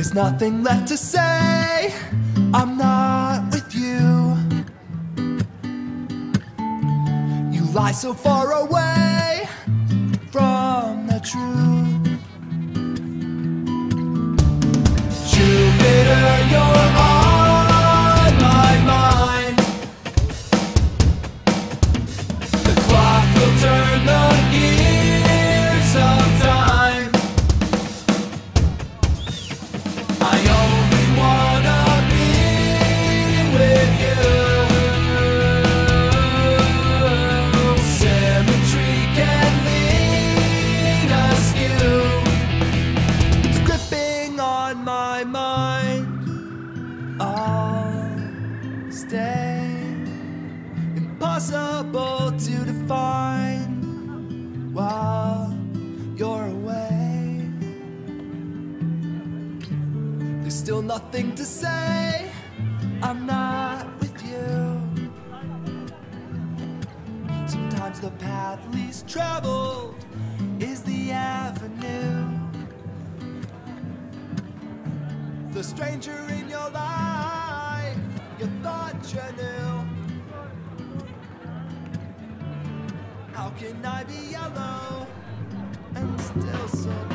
There's nothing left to say, I'm not with you. You lie so far away from the truth. Jupiter, you're on my mind. The clock will turn the gears of time. I only wanna be with you. Symmetry can lead askew. It's gripping on my mind. I'll stay. Impossible to define while you're away. There's still nothing to say, I'm not with you. Sometimes the path least traveled is the avenue. The stranger in your life, you thought you knew. How can I be yellow and still so blue?